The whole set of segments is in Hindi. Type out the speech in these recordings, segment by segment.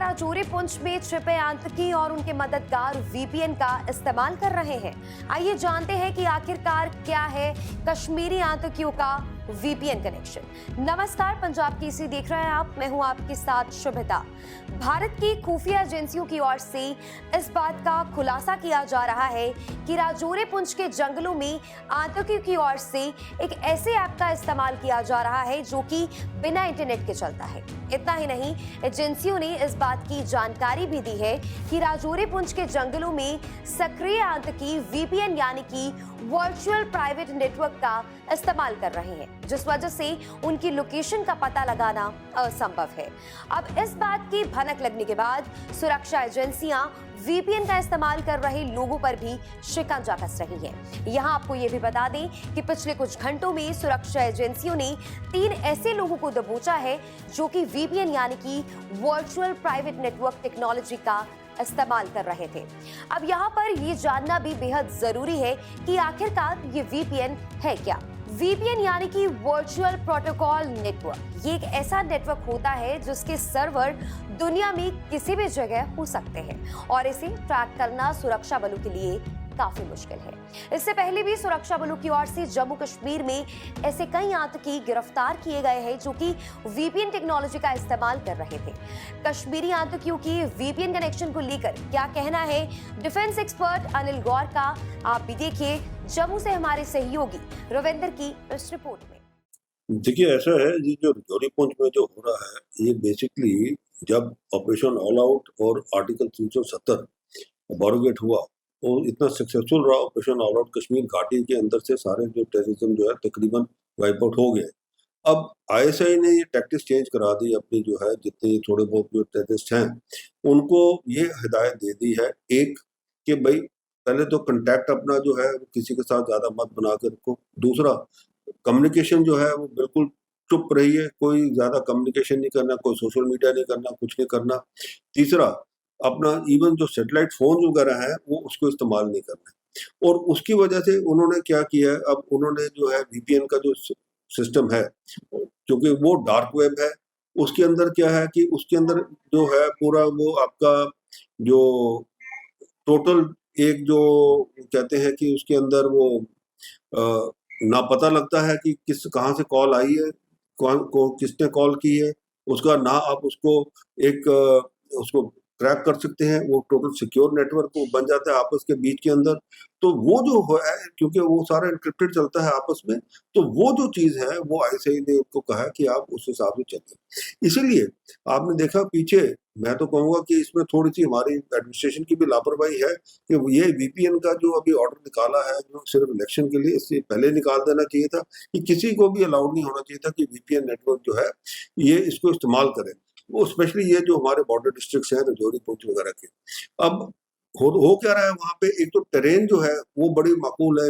राजौरी पुंछ में छिपे आतंकी और उनके मददगार वीपीएन का इस्तेमाल कर रहे हैं। आइए जानते हैं कि आखिरकार क्या है कश्मीरी आतंकियों का वीपीएन कनेक्शन। नमस्कार, पंजाब केसरी देख रहे हैं आप, मैं हूं आपके साथ शुभिता। भारत की खुफिया एजेंसियों की ओर से इस बात का खुलासा किया जा रहा है कि राजौरी पुंछ के जंगलों में आतंकियों की ओर से एक ऐसे ऐप का इस्तेमाल किया जा रहा है जो कि बिना इंटरनेट के चलता है। इतना ही नहीं, एजेंसियों ने इस बात की जानकारी भी दी है कि राजौरी पुंछ के जंगलों में सक्रिय आतंकी वीपीएन यानी कि वर्चुअल प्राइवेट नेटवर्क का इस्तेमाल कर रहे हैं, जिस वजह से उनकी लोकेशन का पता लगाना असंभव है। अब इस बात की भनक लगने के बाद सुरक्षा एजेंसियां वीपीएन का इस्तेमाल कर रहे लोगों पर भी शिकंजा कस रही हैं। यहां आपको ये भी बता दें कि पिछले कुछ घंटों में सुरक्षा एजेंसियों ने 3 ऐसे लोगों को दबोचा है जो कि वीपीएन यानी कि वर्चुअल प्राइवेट नेटवर्क टेक्नोलॉजी का इस्तेमाल कर रहे थे। अब यहाँ पर ये जानना भी बेहद जरूरी है कि आखिरकार ये वीपीएन है क्या। वीपीएन यानी कि वर्चुअल प्रोटोकॉल नेटवर्क, ये एक ऐसा नेटवर्क होता है जिसके सर्वर दुनिया में किसी भी जगह हो सकते हैं और इसे ट्रैक करना सुरक्षा बलों के लिए काफी मुश्किल है। इससे पहले भी सुरक्षा बलों की ओर से जम्मू कश्मीर में ऐसे कई आतंकी गिरफ्तार किए गए हैं जो कि वीपीएन टेक्नोलॉजी का इस्तेमाल कर रहे थे। कश्मीरी आतंकियों की वीपीएन कनेक्शन को लेकर क्या कहना है डिफेंस एक्सपर्ट अनिल गौर का, आप भी देखिए जम्मू से हमारे सहयोगी रविंदर की इस रिपोर्ट में। देखिए, ऐसा है ये जो राजौरी पुंछ में जो हो रहा है, ये बेसिकली जब ऑपरेशन ऑल आउट और आर्टिकल 370 बोरोगेट हुआ और इतना सक्सेसफुल रहा ऑपरेशन ऑल आउट, कश्मीर घाटी के अंदर से सारे जो टेररिज्म जो है तकरीबन वाइप आउट हो गए। अब आईएसआई ने ये टैक्टिक्स चेंज करा दी अपनी, जो है जितने थोड़े बहुत जो टेररिस्ट हैं उनको ये हिदायत दे दी है, एक कि भाई पहले तो कंटेक्ट अपना जो है किसी के साथ ज्यादा मत बना कर रखो। दूसरा, कम्युनिकेशन जो है वो बिल्कुल चुप रहिए, कोई ज्यादा कम्युनिकेशन नहीं करना, कोई सोशल मीडिया नहीं करना, कुछ नहीं करना। तीसरा, अपना इवन जो सैटेलाइट फोन वगैरह है वो उसको इस्तेमाल नहीं करना है। और उसकी वजह से उन्होंने क्या किया है, अब उन्होंने जो है वीपीएन का जो सिस्टम है, क्योंकि वो डार्क वेब है, उसके अंदर क्या है कि उसके अंदर जो है पूरा वो आपका जो टोटल एक जो कहते हैं कि उसके अंदर वो ना पता लगता है कि किस कहाँ से कॉल आई है, कौन को किसने कॉल की है, उसका ना आप उसको एक उसको ट्रैक कर सकते हैं। वो टोटल सिक्योर नेटवर्क वो बन जाता है आपस के बीच के अंदर। तो वो जो है, क्योंकि वो सारा एन्क्रिप्टेड चलता है आपस में, तो वो जो चीज़ है वो आईएसआई ने उनको कहा कि आप उस हिसाब से चलिए। इसीलिए आपने देखा पीछे, मैं तो कहूँगा कि इसमें थोड़ी सी हमारी एडमिनिस्ट्रेशन की भी लापरवाही है कि ये वीपीएन का जो अभी ऑर्डर निकाला है जो सिर्फ इलेक्शन के लिए, इससे पहले निकाल देना चाहिए था कि किसी को भी अलाउड नहीं होना चाहिए था कि वीपीएन नेटवर्क जो है ये इसको इस्तेमाल करें। वो स्पेशली ये जो हमारे बॉर्डर डिस्ट्रिक्ट्स हैं राजौरी पुंछ वगैरह के। अब हो क्या रहा है वहाँ पे, एक तो टेरेन जो है वो बड़ी माकूल है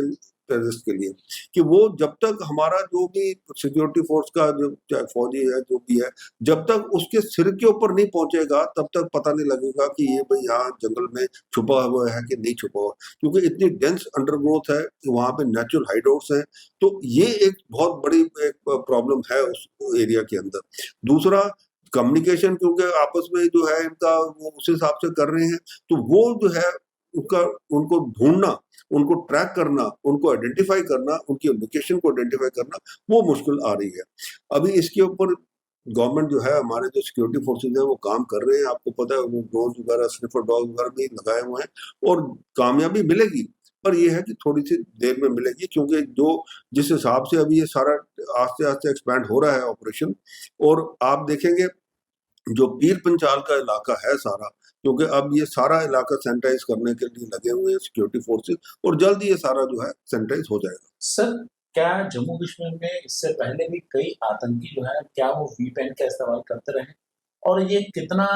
टेररिस्ट के लिए कि वो जब तक हमारा जो भी सिक्योरिटी फोर्स का जो चाहे फौजी है जो भी है, जब तक उसके सिर के ऊपर नहीं पहुंचेगा तब तक पता नहीं लगेगा कि ये भाई यहाँ जंगल में छुपा हुआ है कि नहीं छुपा हुआ, क्योंकि इतनी डेंस अंडरग्रोथ है, वहाँ पे नेचुरल हाइडआउट्स हैं। तो ये एक बहुत बड़ी एक प्रॉब्लम है उस एरिया के अंदर। दूसरा, कम्युनिकेशन, क्योंकि आपस में जो है इनका वो उस हिसाब से कर रहे हैं, तो वो जो है उनका उनको ढूंढना, उनको ट्रैक करना, उनको आइडेंटिफाई करना, उनकी लोकेशन को आइडेंटिफाई करना, वो मुश्किल आ रही है। अभी इसके ऊपर गवर्नमेंट जो है, हमारे जो सिक्योरिटी फोर्सेज हैं वो काम कर रहे हैं। आपको पता है वो ड्रोन वगैरह, स्निफर डॉग वगैरह भी लगाए हुए हैं और कामयाबी मिलेगी, पर यह है कि थोड़ी सी देर में मिलेगी, क्योंकि जो जिस हिसाब से अभी ये सारा आस्ते आस्ते एक्सपैंड हो रहा है ऑपरेशन। और आप देखेंगे जो पीर पंचाल का इलाका है सारा, क्योंकि अब ये सारा इलाका सैनिटाइज करने के लिए लगे हुए हैं सिक्योरिटी फोर्सेस, और जल्द ये सारा जो है सैनिटाइज हो जाएगा। सर, क्या जम्मू कश्मीर में इससे पहले भी कई आतंकी जो है क्या वो वीपीएन का इस्तेमाल करते रहे, और ये कितना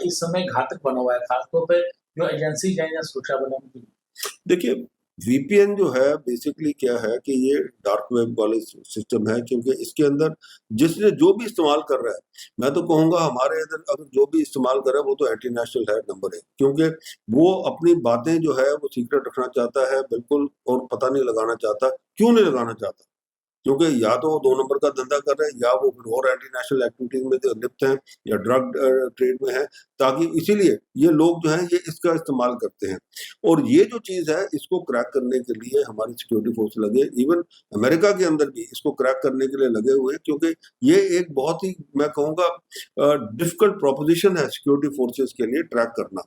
इस समय घातक बना हुआ है, खासतौर पे जो एजेंसी है या सुरक्षा बलों की? देखिए, वीपीएन जो है बेसिकली क्या है कि ये डार्क वेब वाले सिस्टम है, क्योंकि इसके अंदर जिसने जो भी इस्तेमाल कर रहा है, मैं तो कहूँगा हमारे इधर अगर जो भी इस्तेमाल कर रहा है वो तो एंटी नेशनल है नंबर 1, क्योंकि वो अपनी बातें जो है वो सीक्रेट रखना चाहता है बिल्कुल, और पता नहीं लगाना चाहता। क्यों नहीं लगाना चाहता? क्योंकि या तो वो 2 नंबर का धंधा कर रहे हैं या वो फिर और एंटी नेशनल एक्टिविटीज में लिप्त हैं या ड्रग ट्रेड में है, ताकि इसीलिए ये लोग जो हैं ये इसका इस्तेमाल करते हैं। और ये जो चीज़ है इसको क्रैक करने के लिए हमारी सिक्योरिटी फोर्स लगे, इवन अमेरिका के अंदर भी इसको क्रैक करने के लिए लगे हुए हैं, क्योंकि ये एक बहुत ही मैं कहूँगा डिफिकल्ट प्रोपोजिशन है सिक्योरिटी फोर्सेस के लिए ट्रैक करना।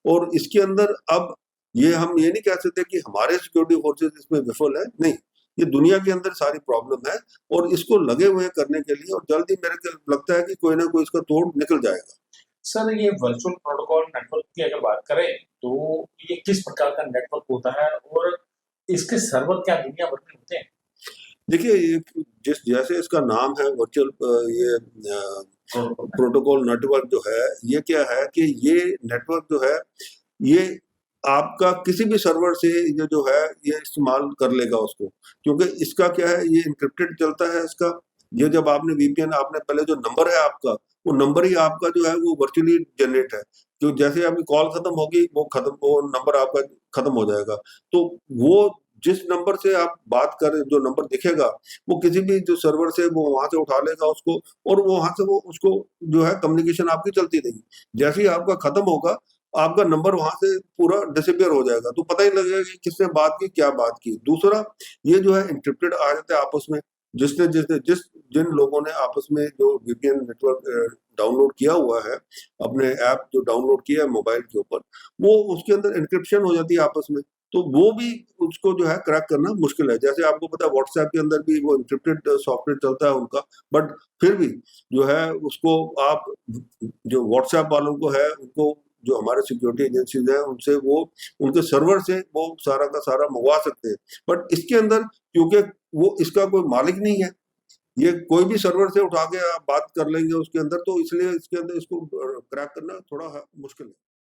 और इसके अंदर अब ये हम ये नहीं कह सकते कि हमारे सिक्योरिटी फोर्सेस इसमें विफल है, नहीं, ये दुनिया के अंदर सारी प्रॉब्लम है और इसको लगे हुए हैं करने के लिए, और जल्दी मेरे को लगता है कि कोई ना कोई इसका तोड़ निकल जाएगा। सर, ये वर्चुअल प्रोटोकॉल नेटवर्क की अगर बात करें तो ये किस प्रकार का नेटवर्क होता है और इसके सर्वर क्या दुनिया भर में होते हैं? देखिए, ये जिस जैसे इसका नाम है वर्चुअल ये प्रोटोकॉल नेटवर्क जो है, ये क्या है कि ये नेटवर्क जो है ये आपका किसी भी सर्वर से ये जो है ये इस्तेमाल कर लेगा उसको, क्योंकि इसका क्या है ये एन्क्रिप्टेड चलता है इसका। ये जब आपने वीपीएन आपने पहले जो नंबर है आपका, वो नंबर ही आपका जो है वो वर्चुअली जनरेट है। तो जैसे आपकी कॉल खत्म होगी वो नंबर आपका खत्म हो जाएगा। तो वो जिस नंबर से आप बात कर जो नंबर दिखेगा वो किसी भी जो सर्वर से वो वहां से उठा लेगा उसको, और वो वहां से वो उसको जो है कम्युनिकेशन आपकी चलती रहेगी। जैसे ही आपका खत्म होगा आपका नंबर वहां से पूरा डिसअपियर हो जाएगा, तो पता ही लगेगा कि किसने बात की क्या बात की। दूसरा, ये जो है एन्क्रिप्टेड आ जाते हैं आपस में, जिन लोगों ने आपस में जो वीपीएन नेटवर्क डाउनलोड किया हुआ है, अपने ऐप जो डाउनलोड किया है मोबाइल के ऊपर, वो उसके अंदर एन्क्रिप्शन हो जाती है आपस में, तो वो भी उसको जो है क्रैक करना मुश्किल है। जैसे आपको पता है व्हाट्सएप के अंदर भी वो एन्क्रिप्टेड सॉफ्टवेयर चलता है उनका, बट फिर भी जो है उसको आप जो व्हाट्सएप वालों को है उनको जो हमारे सिक्योरिटी एजेंसीज हैं उनसे वो उनके सर्वर से वो सारा का सारा मंगवा सकते हैं। बट इसके अंदर क्योंकि वो इसका कोई मालिक नहीं है, ये कोई भी सर्वर से उठा के आप बात कर लेंगे उसके अंदर, तो इसलिए इसके अंदर इसको क्रैक करना थोड़ा मुश्किल है।